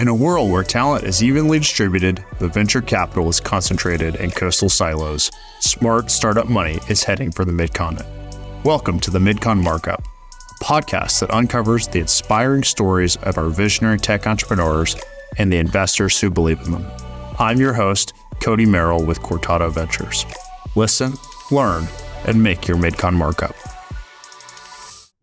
In a world where talent is evenly distributed, but venture capital is concentrated in coastal silos, smart startup money is heading for the Midcontinent. Welcome to the Midcon Markup, a podcast that uncovers the inspiring stories of our visionary tech entrepreneurs and the investors who believe in them. I'm your host, Cody Merrill with Cortado Ventures. Listen, learn, and make your Midcon Markup.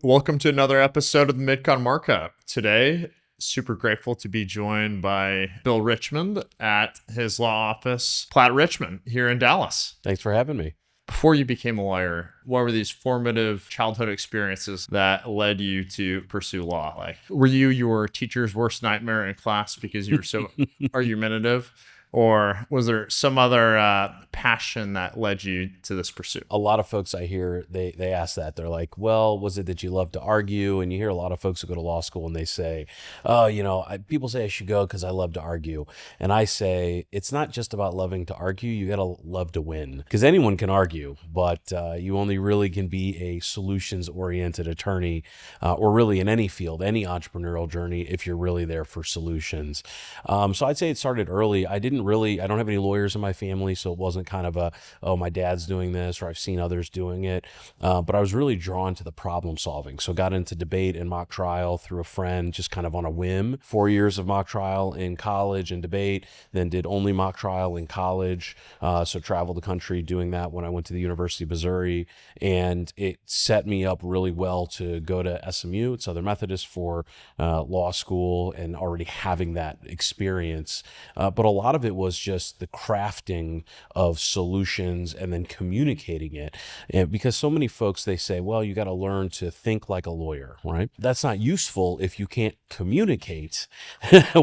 Welcome to another episode of the Midcon Markup. Today, super grateful to be joined by Bill Richmond at his law office, Platt Richmond, here in Dallas. Thanks for having me. Before you became a lawyer, what were these formative childhood experiences that led you to pursue law? Like, were you your teacher's worst nightmare in class because you were so argumentative? Or was there some other passion that led you to this pursuit? A lot of folks I hear, they ask that. They're like, well, was it that you love to argue? And you hear a lot of folks who go to law school and they say, oh, people say I should go because I love to argue. And I say, it's not just about loving to argue. You got to love to win, because anyone can argue, but you only really can be a solutions-oriented attorney or really in any field, any entrepreneurial journey, if you're really there for solutions. So I'd say it started early. I don't have any lawyers in my family, so it wasn't kind of my dad's doing this or I've seen others doing it. But I was really drawn to the problem solving. So got into debate and mock trial through a friend, just kind of on a whim. 4 years of mock trial in college and debate, then did only mock trial in college. So traveled the country doing that when I went to the University of Missouri. And it set me up really well to go to SMU at Southern Methodist for law school and already having that experience. But a lot of it was just the crafting of solutions and then communicating it. And because so many folks, they say, well, you got to learn to think like a lawyer, right? That's not useful if you can't communicate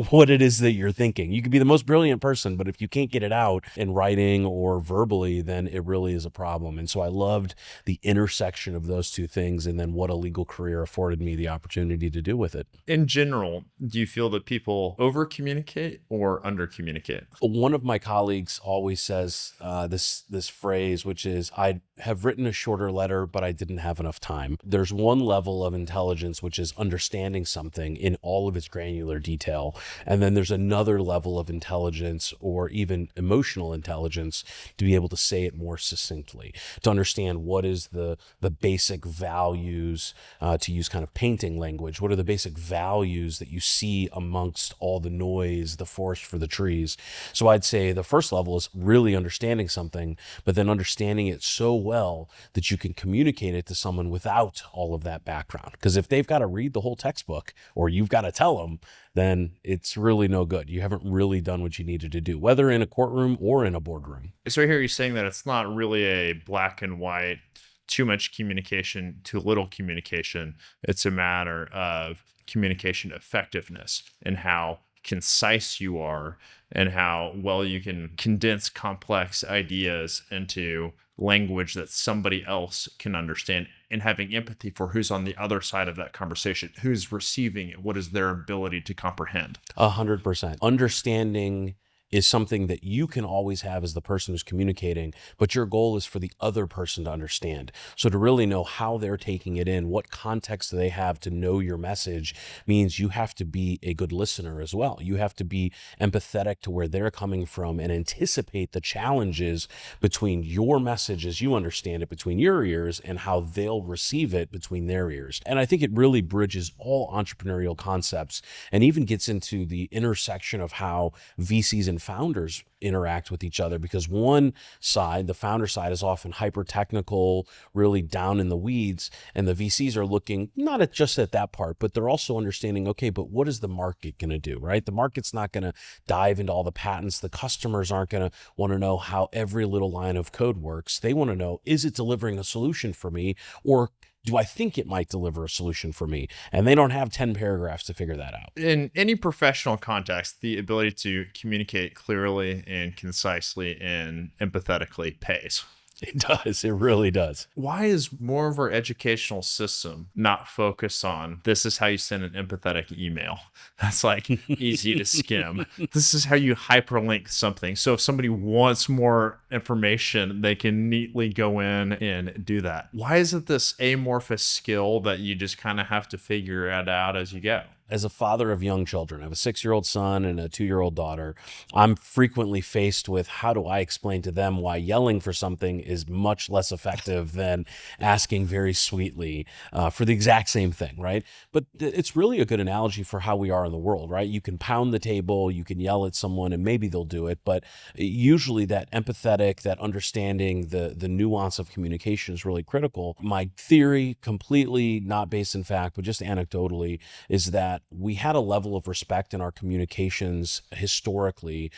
what it is that you're thinking. You could be the most brilliant person, but if you can't get it out in writing or verbally, then it really is a problem. And so I loved the intersection of those two things, and then what a legal career afforded me the opportunity to do with it. In general, do you feel that people over-communicate or under-communicate? One of my colleagues always says this phrase, which is, I have written a shorter letter, but I didn't have enough time. There's one level of intelligence, which is understanding something in all of its granular detail. And then there's another level of intelligence, or even emotional intelligence, to be able to say it more succinctly, to understand what is the basic values, to use kind of painting language. What are the basic values that you see amongst all the noise, the forest for the trees? So I'd say the first level is really understanding something, but then understanding it so well that you can communicate it to someone without all of that background. Because if they've got to read the whole textbook, or you've got to tell them, then it's really no good. You haven't really done what you needed to do, whether in a courtroom or in a boardroom. So I hear you saying that it's not really a black and white, too much communication, too little communication. It's a matter of communication effectiveness and how concise you are and how well you can condense complex ideas into language that somebody else can understand, and having empathy for who's on the other side of that conversation, who's receiving it, what is their ability to comprehend. 100%. Understanding is something that you can always have as the person who's communicating, but your goal is for the other person to understand. So to really know how they're taking it in, what context do they have to know your message, means you have to be a good listener as well. You have to be empathetic to where they're coming from and anticipate the challenges between your message as you understand it between your ears and how they'll receive it between their ears. And I think it really bridges all entrepreneurial concepts and even gets into the intersection of how VCs and founders interact with each other, because one side, the founder side, is often hyper technical, really down in the weeds, and the VCs are looking not at just at that part, but they're also understanding, okay, but what is the market going to do, right? The market's not going to dive into all the patents. The customers aren't going to want to know how every little line of code works. They want to know, is it delivering a solution for me, or do I think it might deliver a solution for me? And they don't have 10 paragraphs to figure that out. In any professional context, the ability to communicate clearly and concisely and empathetically pays. It does. It really does. Why is more of our educational system not focused on, this is how you send an empathetic email? That's like easy to skim. This is how you hyperlink something. So if somebody wants more information, they can neatly go in and do that. Why is it this amorphous skill that you just kind of have to figure it out as you go? as a father of young children, I have a 6-year-old son and a 2-year-old daughter. I'm frequently faced with how do I explain to them why yelling for something is much less effective than asking very sweetly for the exact same thing, right? But it's really a good analogy for how we are in the world, right? You can pound the table, you can yell at someone, and maybe they'll do it, but usually that empathetic, that understanding, the nuance of communication is really critical. My theory, completely not based in fact, but just anecdotally, is that we had a level of respect in our communications historically,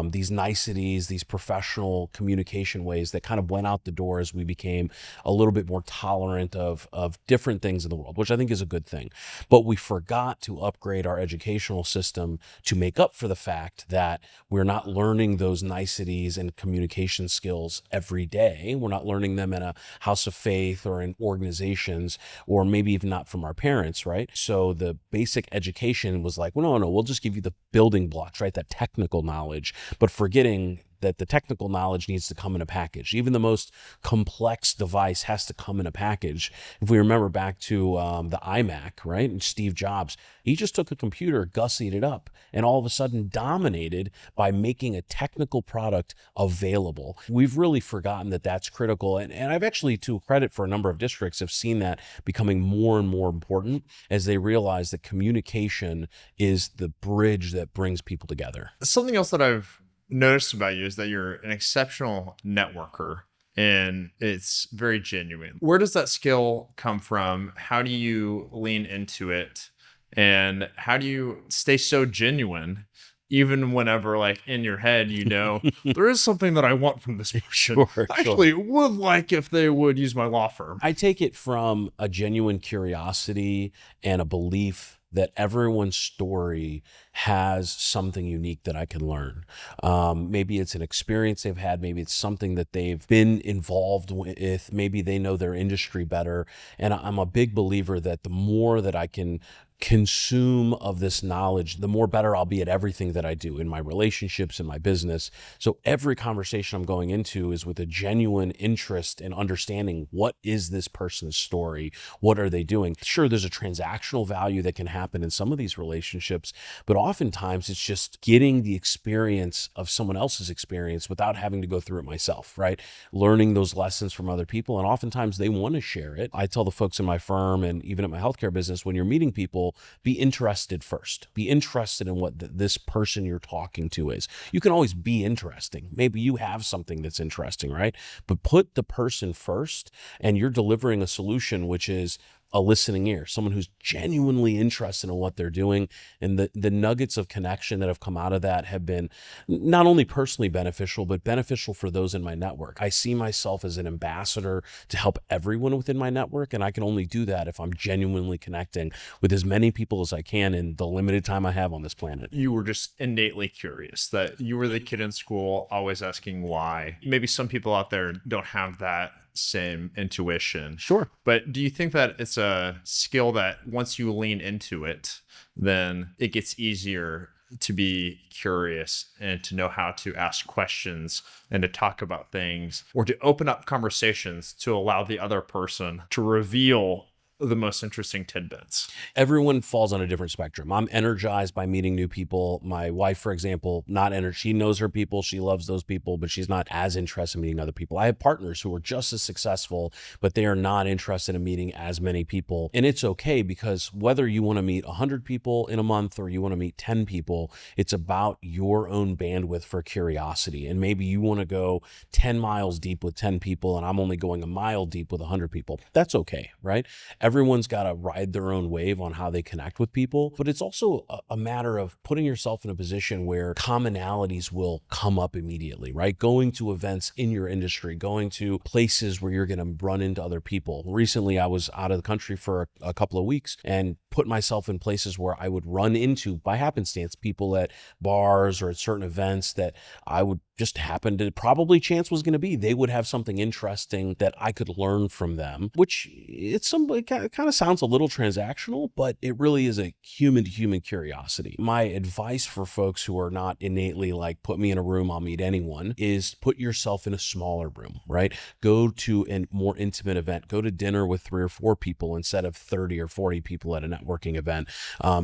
these niceties, these professional communication ways that kind of went out the door as we became a little bit more tolerant of different things in the world, which I think is a good thing. But we forgot to upgrade our educational system to make up for the fact that we're not learning those niceties and communication skills every day. We're not learning them in a house of faith or in organizations, or maybe even not from our parents, right? So the basic education was like, well, no, we'll just give you the building blocks, right? That technical knowledge, but forgetting that the technical knowledge needs to come in a package. Even the most complex device has to come in a package. If we remember back to the iMac, right? And Steve Jobs, he just took a computer, gussied it up, and all of a sudden dominated by making a technical product available. We've really forgotten that that's critical. And I've actually, to credit for a number of districts, have seen that becoming more and more important as they realize that communication is the bridge that brings people together. Something else that I've noticed about you is that you're an exceptional networker, and it's very genuine. Where does that skill come from? How do you lean into it? And how do you stay so genuine, even whenever, like, in your head, you know, there is something that I want from this person. Sure, Actually, would like if they would use my law firm. I take it from a genuine curiosity and a belief that everyone's story has something unique that I can learn. Maybe it's an experience they've had. Maybe it's something that they've been involved with. Maybe they know their industry better. And I'm a big believer that the more that I can consume of this knowledge, the more better I'll be at everything that I do in my relationships, in my business. So every conversation I'm going into is with a genuine interest in understanding, what is this person's story? What are they doing? Sure, there's a transactional value that can happen in some of these relationships, but oftentimes it's just getting the experience of someone else's experience without having to go through it myself, right? Learning those lessons from other people. And oftentimes they want to share it. I tell the folks in my firm and even at my healthcare business, when you're meeting people, be interested first. Be interested in what this person you're talking to is. You can always be interesting. Maybe you have something that's interesting, right? But put the person first, and you're delivering a solution which is a listening ear, someone who's genuinely interested in what they're doing. And the nuggets of connection that have come out of that have been not only personally beneficial, but beneficial for those in my network. I see myself as an ambassador to help everyone within my network, and I can only do that if I'm genuinely connecting with as many people as I can in the limited time I have on this planet. You were just innately curious, that you were the kid in school always asking why. Maybe some people out there don't have that same intuition. Sure. But do you think that it's a skill that once you lean into it, then it gets easier to be curious and to know how to ask questions and to talk about things, or to open up conversations to allow the other person to reveal the most interesting tidbits? Everyone falls on a different spectrum. I'm energized by meeting new people. My wife, for example, not energized. She knows her people. She loves those people, but she's not as interested in meeting other people. I have partners who are just as successful, but they are not interested in meeting as many people. And it's okay, because whether you want to meet 100 people in a month or you want to meet 10 people, it's about your own bandwidth for curiosity. And maybe you want to go 10 miles deep with 10 people, and I'm only going a mile deep with 100 people. That's okay, right? Everyone's got to ride their own wave on how they connect with people, but it's also a matter of putting yourself in a position where commonalities will come up immediately, right? Going to events in your industry, going to places where you're going to run into other people. Recently, I was out of the country for a couple of weeks and put myself in places where I would run into, by happenstance, people at bars or at certain events that I would just happened to probably chance was going to be they would have something interesting that I could learn from them, which it kind of sounds a little transactional, but it really is a human to human curiosity. My advice for folks who are not innately like, put me in a room, I'll meet anyone, is put yourself in a smaller room, right? Go to a more intimate event, go to dinner with 3 or 4 people instead of 30 or 40 people at a networking event.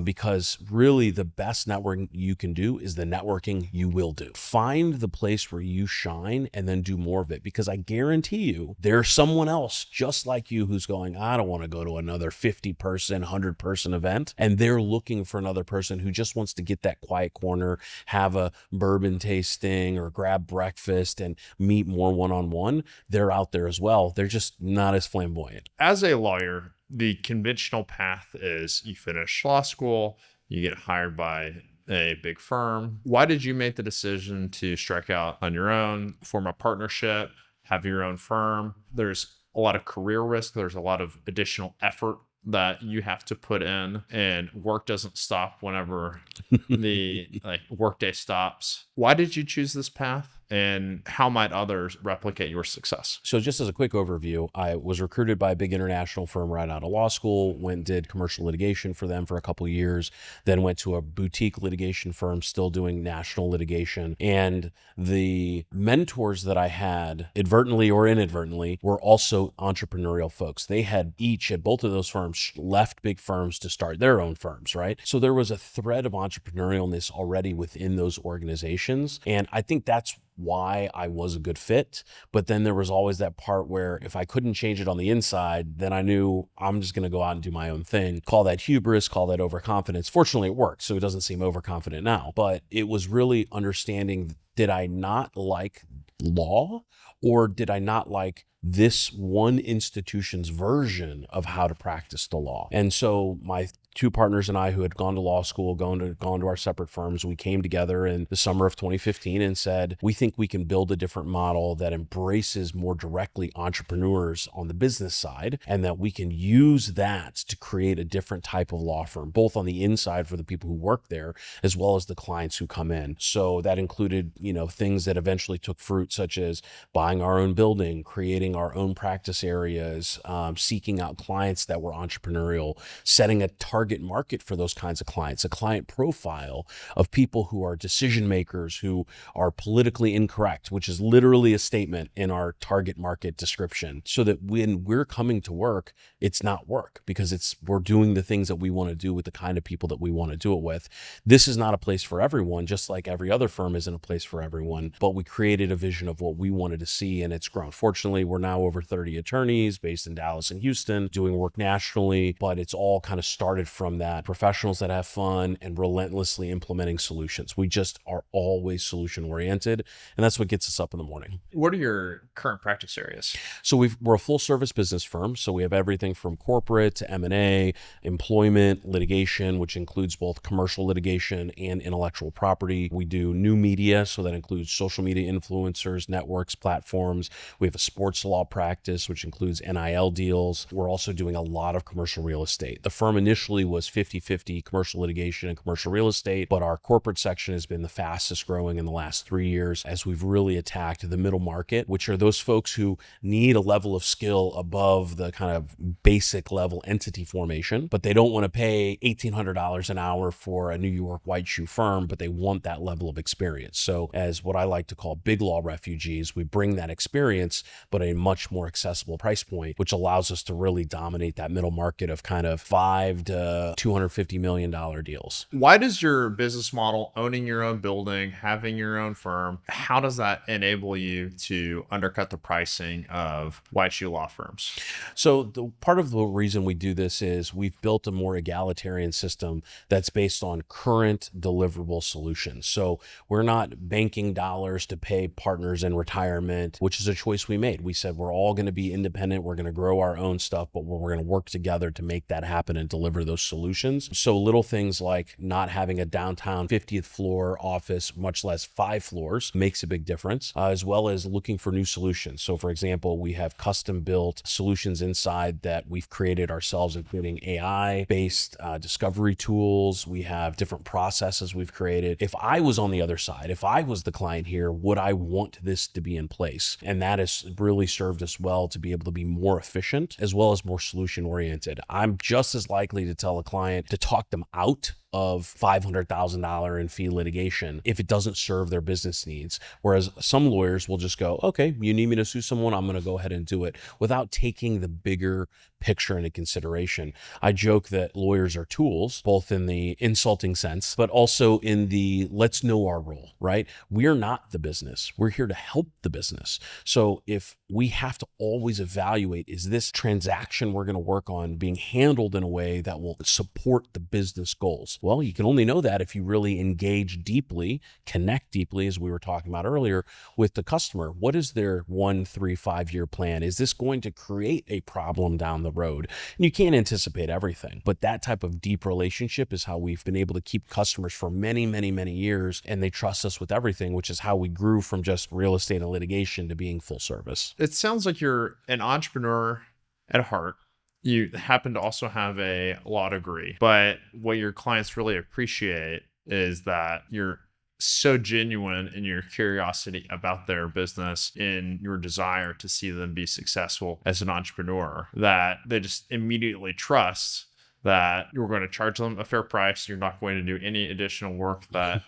Because really the best networking you can do is the networking you will do. Find the place where you shine and then do more of it, because I guarantee you there's someone else just like you who's going, I don't want to go to another 50 person, 100 person event. And they're looking for another person who just wants to get that quiet corner, have a bourbon tasting or grab breakfast and meet more one-on-one. They're out there as well. They're just not as flamboyant. As a lawyer, the conventional path is you finish law school, you get hired by a big firm. Why did you make the decision to strike out on your own, form a partnership, have your own firm? There's a lot of career risk. There's a lot of additional effort that you have to put in, and work doesn't stop whenever the workday stops. Why did you choose this path? And how might others replicate your success? So just as a quick overview, I was recruited by a big international firm right out of law school, went and did commercial litigation for them for a couple of years, then went to a boutique litigation firm still doing national litigation. And the mentors that I had, advertently or inadvertently, were also entrepreneurial folks. They had each at both of those firms left big firms to start their own firms, right? So there was a thread of entrepreneurialness already within those organizations. And I think that's why I was a good fit. But then there was always that part where if I couldn't change it on the inside, then I knew I'm just going to go out and do my own thing. Call that hubris, call that overconfidence. Fortunately, it worked, so it doesn't seem overconfident now. But it was really understanding, did I not like law, or did I not like this one institution's version of how to practice the law? And so my 2 partners and I, who had gone to law school, gone to our separate firms, we came together in the summer of 2015 and said, we think we can build a different model that embraces more directly entrepreneurs on the business side, and that we can use that to create a different type of law firm, both on the inside for the people who work there, as well as the clients who come in. So that included, things that eventually took fruit, such as buying our own building, creating our own practice areas, seeking out clients that were entrepreneurial, setting a target market for those kinds of clients, a client profile of people who are decision makers, who are politically incorrect, which is literally a statement in our target market description, so that when we're coming to work, it's not work, because we're doing the things that we want to do with the kind of people that we want to do it with. This is not a place for everyone, just like every other firm isn't a place for everyone, but we created a vision of what we wanted to see, and it's grown. Fortunately, we're now over 30 attorneys based in Dallas and Houston, doing work nationally, but it's all kind of started from that professionals that have fun and relentlessly implementing solutions. We just are always solution oriented, and that's what gets us up in the morning. What are your current practice areas? So we're a full service business firm. So we have everything from corporate to M&A, employment, litigation, which includes both commercial litigation and intellectual property. We do new media, so that includes social media influencers, networks, platforms. We have a sports law practice, which includes NIL deals. We're also doing a lot of commercial real estate. The firm initially was 50-50 commercial litigation and commercial real estate, but our corporate section has been the fastest growing in the last 3 years as we've really attacked the middle market, which are those folks who need a level of skill above the kind of basic level entity formation, but they don't want to pay $1,800 an hour for a New York white shoe firm, but they want that level of experience. So as what I like to call big law refugees, we bring that experience, but at a much more accessible price point, which allows us to really dominate that middle market of kind of $5 to $250 million deals. Why does your business model, owning your own building, having your own firm, how does that enable you to undercut the pricing of white shoe law firms? So part of the reason we do this is we've built a more egalitarian system that's based on current deliverable solutions. So we're not banking dollars to pay partners in retirement, which is a choice we made. We said, said, we're all going to be independent. We're going to grow our own stuff, but we're going to work together to make that happen and deliver those solutions. So little things like not having a downtown 50th floor office, much less 5 floors, makes a big difference, as well as looking for new solutions. So for example, we have custom built solutions inside that we've created ourselves, including AI-based discovery tools. We have different processes we've created. If I was on the other side, if I was the client here, would I want this to be in place? And that has really served us well to be able to be more efficient as well as more solution oriented. I'm just as likely to tell a client to talk them out of $500,000 in fee litigation if it doesn't serve their business needs. Whereas some lawyers will just go, okay, you need me to sue someone, I'm going to go ahead and do it, without taking the bigger picture into consideration. I joke that lawyers are tools, both in the insulting sense, but also in the let's know our role, right? We're not the business. We're here to help the business. So if we have to always evaluate, is this transaction we're going to work on being handled in a way that will support the business goals? Well, you can only know that if you really engage deeply, connect deeply, as we were talking about earlier, with the customer. What is their 1, 3, 5-year plan? Is this going to create a problem down the road? And you can't anticipate everything, but that type of deep relationship is how we've been able to keep customers for many, many, many years, and they trust us with everything, which is how we grew from just real estate and litigation to being full service. It sounds like you're an entrepreneur at heart. You happen to also have a law degree, but what your clients really appreciate is that you're so genuine in your curiosity about their business, in your desire to see them be successful as an entrepreneur, that they just immediately trust that you're going to charge them a fair price. You're not going to do any additional work that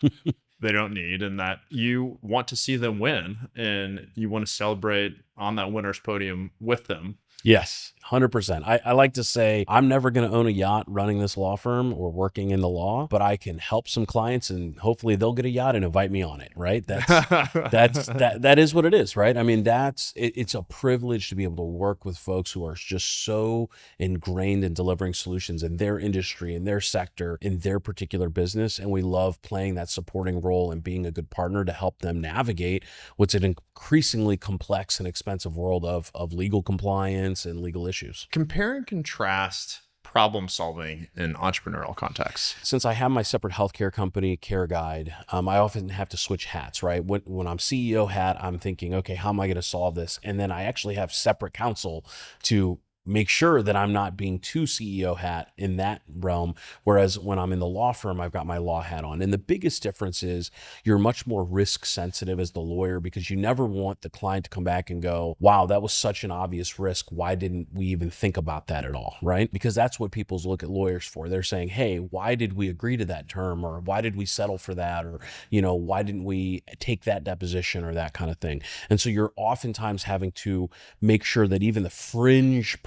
they don't need, and that you want to see them win and you want to celebrate on that winner's podium with them. Yes, 100%. I like to say I'm never going to own a yacht running this law firm or working in the law, but I can help some clients and hopefully they'll get a yacht and invite me on it, right? That is what it is, right? I mean, it's a privilege to be able to work with folks who are just so ingrained in delivering solutions in their industry, in their sector, in their particular business. And we love playing that supporting role and being a good partner to help them navigate what's an increasingly complex and expensive world of legal compliance and legal issues. Compare and contrast problem solving in entrepreneurial contexts. Since I have my separate healthcare company, Care Guide, I often have to switch hats, right? When I'm CEO hat, I'm thinking, okay, how am I going to solve this? And then I actually have separate counsel to make sure that I'm not being too CEO hat in that realm. Whereas when I'm in the law firm, I've got my law hat on. And the biggest difference is you're much more risk sensitive as the lawyer, because you never want the client to come back and go, wow, that was such an obvious risk. Why didn't we even think about that at all, right? Because that's what people look at lawyers for. They're saying, hey, why did we agree to that term? Or why did we settle for that? Or, why didn't we take that deposition or that kind of thing? And so you're oftentimes having to make sure that even the fringe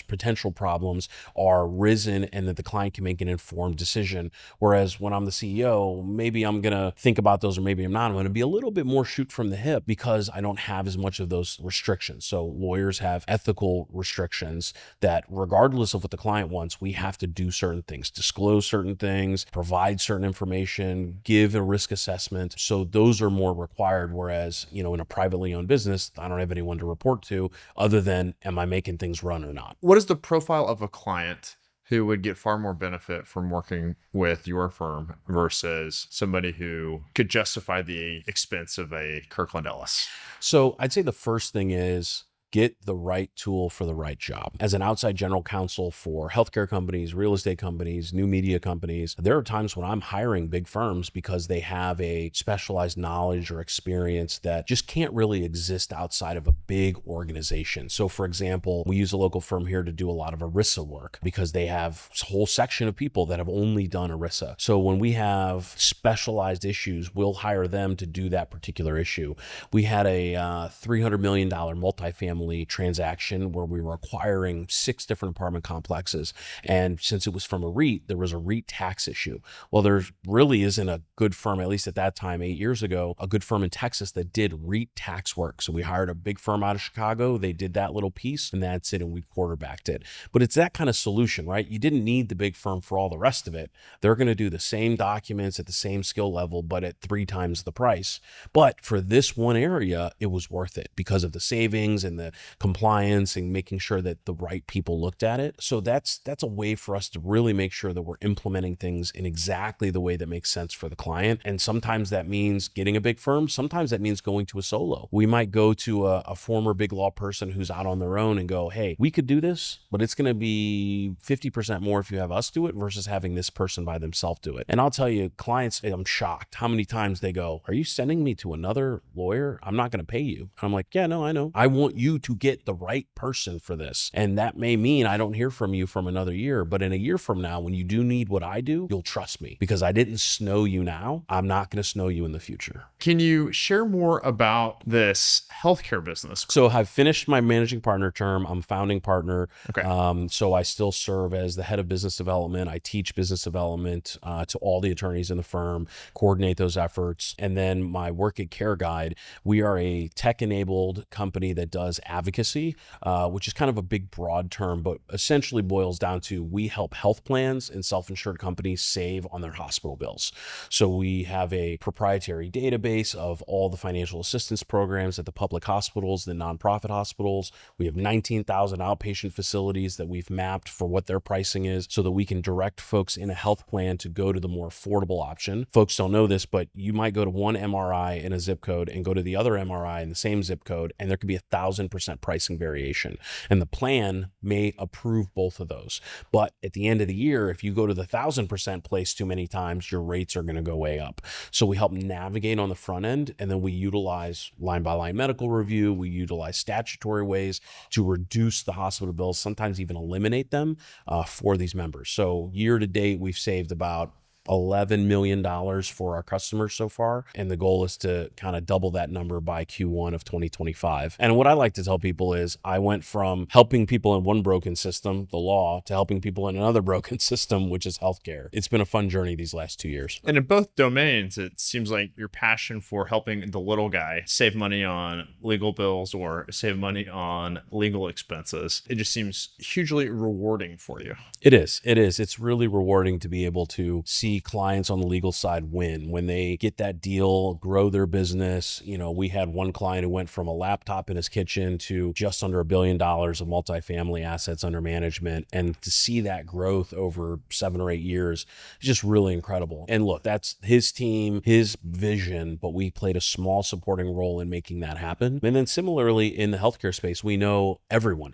potential problems are risen and that the client can make an informed decision. Whereas when I'm the CEO, maybe I'm going to think about those or maybe I'm not. I'm going to be a little bit more shoot from the hip because I don't have as much of those restrictions. So lawyers have ethical restrictions that regardless of what the client wants, we have to do certain things, disclose certain things, provide certain information, give a risk assessment. So those are more required. Whereas, in a privately owned business, I don't have anyone to report to other than, am I making things run or not? What is the profile of a client who would get far more benefit from working with your firm versus somebody who could justify the expense of a Kirkland Ellis? So I'd say the first thing is get the right tool for the right job. As an outside general counsel for healthcare companies, real estate companies, new media companies, there are times when I'm hiring big firms because they have a specialized knowledge or experience that just can't really exist outside of a big organization. So for example, we use a local firm here to do a lot of ERISA work because they have a whole section of people that have only done ERISA. So when we have specialized issues, we'll hire them to do that particular issue. We had a $300 million multifamily transaction where we were acquiring 6 different apartment complexes. And since it was from a REIT, there was a REIT tax issue. Well, there really isn't a good firm, at least at that time, 8 years ago, a good firm in Texas that did REIT tax work. So we hired a big firm out of Chicago. They did that little piece and that's it. And we quarterbacked it. But it's that kind of solution, right? You didn't need the big firm for all the rest of it. They're going to do the same documents at the same skill level, but at 3 times the price. But for this one area, it was worth it because of the savings and the compliance and making sure that the right people looked at it. So that's a way for us to really make sure that we're implementing things in exactly the way that makes sense for the client. And sometimes that means getting a big firm. Sometimes that means going to a solo. We might go to a former big law person who's out on their own and go, hey, we could do this, but it's going to be 50% more if you have us do it versus having this person by themselves do it. And I'll tell you, clients, I'm shocked how many times they go, are you sending me to another lawyer? I'm not going to pay you. And I'm like, yeah, no, I know. I want you to get the right person for this. And that may mean I don't hear from you from another year, but in a year from now, when you do need what I do, you'll trust me because I didn't snow you now. I'm not going to snow you in the future. Can you share more about this healthcare business? So I've finished my managing partner term. I'm founding partner. Okay. So I still serve as the head of business development. I teach business development to all the attorneys in the firm, coordinate those efforts. And then my work at Care Guide, we are a tech-enabled company that does advocacy, which is kind of a big, broad term, but essentially boils down to we help health plans and self-insured companies save on their hospital bills. So we have a proprietary database of all the financial assistance programs at the public hospitals, the nonprofit hospitals. We have 19,000 outpatient facilities that we've mapped for what their pricing is so that we can direct folks in a health plan to go to the more affordable option. Folks don't know this, but you might go to one MRI in a zip code and go to the other MRI in the same zip code, and there could be 1,000% pricing variation. And the plan may approve both of those. But at the end of the year, if you go to the 1,000% place too many times, your rates are going to go way up. So we help navigate on the front end, and then we utilize line-by-line medical review. We utilize statutory ways to reduce the hospital bills, sometimes even eliminate them for these members. So year to date, we've saved about $11 million for our customers so far. And the goal is to kind of double that number by Q1 of 2025. And what I like to tell people is I went from helping people in one broken system, the law, to helping people in another broken system, which is healthcare. It's been a fun journey these last 2 years. And in both domains, it seems like your passion for helping the little guy save money on legal bills or save money on legal expenses, it just seems hugely rewarding for you. It is. It's really rewarding to be able to see clients on the legal side win when they get that deal, grow their business. You know, we had one client who went from a laptop in his kitchen to just under $1 billion of multifamily assets under management. And to see that growth over 7 or 8 years is just really incredible. And look, that's his team, his vision, but we played a small supporting role in making that happen. And then similarly in the healthcare space, we know everyone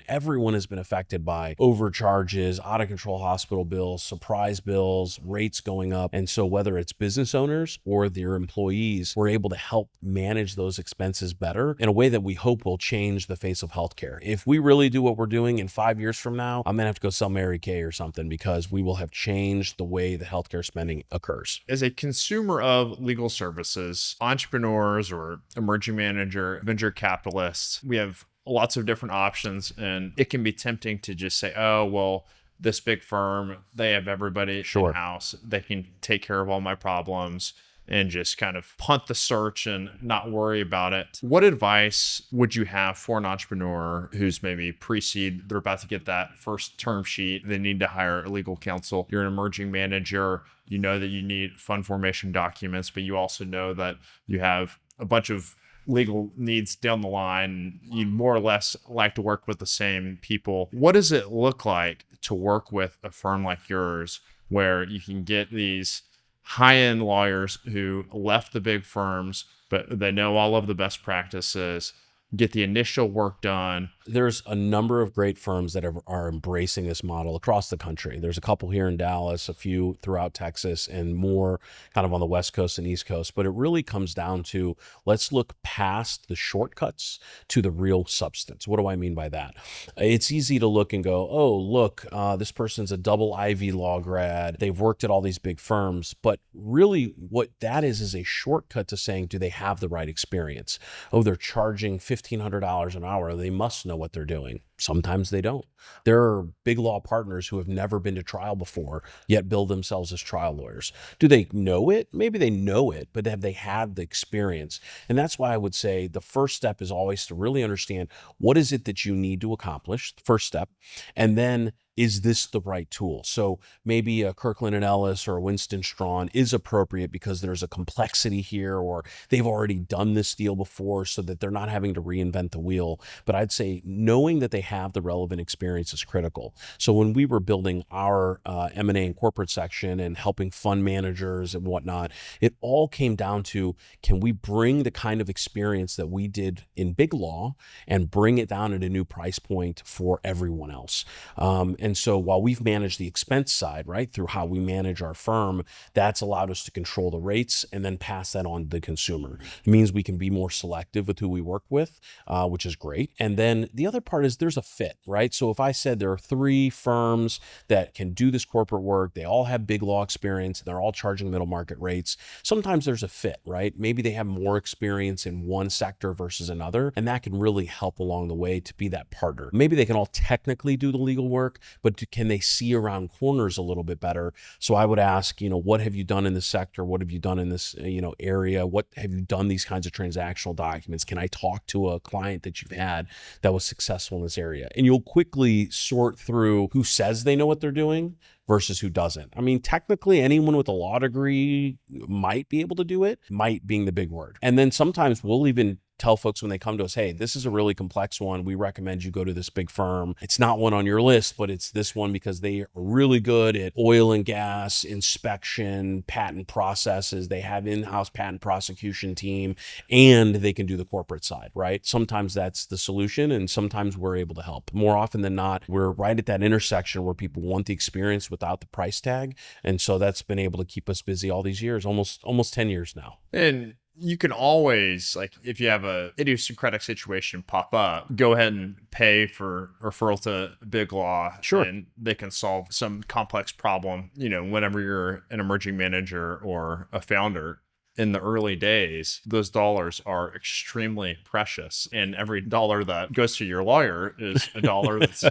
has been affected by overcharges, out of control hospital bills, surprise bills, rates going up. And so whether it's business owners or their employees, we're able to help manage those expenses better in a way that we hope will change the face of healthcare. If we really do what we're doing in 5 years from now, I'm going to have to go sell Mary Kay or something because we will have changed the way the healthcare spending occurs. As a consumer of legal services, entrepreneurs or emerging manager, venture capitalists, we have lots of different options, and it can be tempting to just say, oh, well, this big firm, they have everybody in-house. They can take care of all my problems and just kind of punt the search and not worry about it. What advice would you have for an entrepreneur who's maybe pre-seed, they're about to get that first term sheet, they need to hire a legal counsel, you're an emerging manager, you know that you need fund formation documents, but you also know that you have a bunch of legal needs down the line, you more or less like to work with the same people. What does it look like to work with a firm like yours where you can get these high-end lawyers who left the big firms, but they know all of the best practices, get the initial work done? There's a number of great firms that are embracing this model across the country. There's a couple here in Dallas, a few throughout Texas, and more kind of on the West Coast and East Coast. But it really comes down to, let's look past the shortcuts to the real substance. What do I mean by that? It's easy to look and go, oh, look, this person's a double Ivy Law grad. They've worked at all these big firms. But really what that is a shortcut to saying, do they have the right experience? Oh, they're charging $1,500 an hour. They must know what they're doing. Sometimes they don't. There are big law partners who have never been to trial before, yet bill themselves as trial lawyers. Do they know it? Maybe they know it, but have they had the experience? And that's why I would say the first step is always to really understand what is it that you need to accomplish, first step, and then is this the right tool? So maybe a Kirkland & Ellis or a Winston Strawn is appropriate because there's a complexity here, or they've already done this deal before so that they're not having to reinvent the wheel. But I'd say knowing that they have the relevant experience is critical. So when we were building our M&A and corporate section and helping fund managers and whatnot, it all came down to, can we bring the kind of experience that we did in big law and bring it down at a new price point for everyone else? And so while we've managed the expense side, right, through how we manage our firm, that's allowed us to control the rates and then pass that on to the consumer. It means we can be more selective with who we work with, which is great. And then the other part is there's a fit, right? So if I said there are 3 firms that can do this corporate work, they all have big law experience, and they're all charging middle market rates, sometimes there's a fit, right? Maybe they have more experience in one sector versus another, and that can really help along the way to be that partner. Maybe they can all technically do the legal work, but can they see around corners a little bit better? So I would ask, what have you done in this sector? What have you done in this, area? What have you done these kinds of transactional documents? Can I talk to a client that you've had that was successful in this area? And you'll quickly sort through who says they know what they're doing versus who doesn't. I mean, technically anyone with a law degree might be able to do it, might being the big word. And then sometimes we'll even tell folks when they come to us, hey, this is a really complex one. We recommend you go to this big firm. It's not one on your list, but it's this one because they are really good at oil and gas inspection, patent processes. They have in-house patent prosecution team, and they can do the corporate side, right? Sometimes that's the solution, and sometimes we're able to help. More often than not, we're right at that intersection where people want the experience without the price tag. And so that's been able to keep us busy all these years, almost 10 years now. And you can always, if you have a idiosyncratic situation pop up, go ahead and pay for referral to big law. Sure. And they can solve some complex problem, whenever you're an emerging manager or a founder. In the early days, those dollars are extremely precious. And every dollar that goes to your lawyer is a dollar that's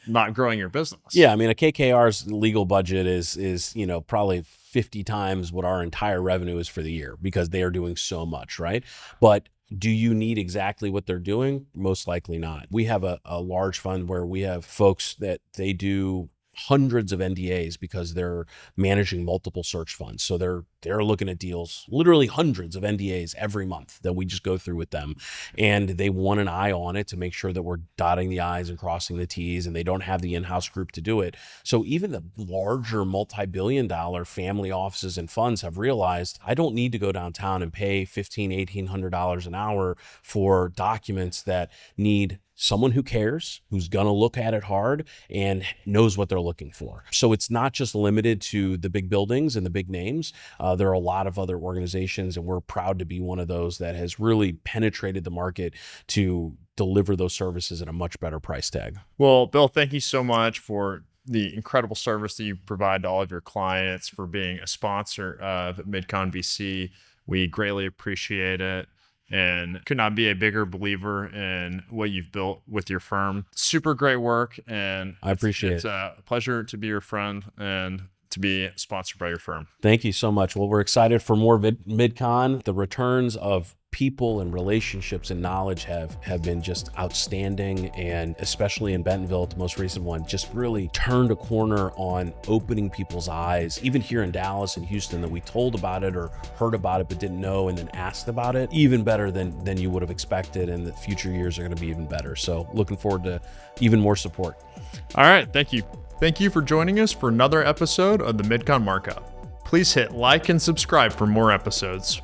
not growing your business. Yeah. I mean, a KKR's legal budget is probably 50 times what our entire revenue is for the year because they are doing so much, right? But do you need exactly what they're doing? Most likely not. We have a large fund where we have folks that they do hundreds of NDAs because they're managing multiple search funds. So they're looking at deals, literally hundreds of NDAs every month that we just go through with them. And they want an eye on it to make sure that we're dotting the I's and crossing the T's, and they don't have the in-house group to do it. So even the larger multi-billion-dollar family offices and funds have realized, I don't need to go downtown and pay $1,500, $1,800 an hour for documents that need someone who cares, who's going to look at it hard and knows what they're looking for. So it's not just limited to the big buildings and the big names. There are a lot of other organizations, and we're proud to be one of those that has really penetrated the market to deliver those services at a much better price tag. Well, Bill, thank you so much for the incredible service that you provide to all of your clients, for being a sponsor of Midcon VC. We greatly appreciate it, and could not be a bigger believer in what you've built with your firm. Super great work, and I appreciate it. It's a pleasure to be your friend and to be sponsored by your firm. Thank you so much. Well, we're excited for more Midcon. The returns of people and relationships and knowledge have been just outstanding, and especially in Bentonville, the most recent one, just really turned a corner on opening people's eyes, even here in Dallas and Houston, that we told about it or heard about it but didn't know, and then asked about it. Even better than you would have expected, and the future years are going to be even better. So looking forward to even more support. All right, thank you. Thank you for joining us for another episode of the Midcon Markup. Please hit like and subscribe for more episodes.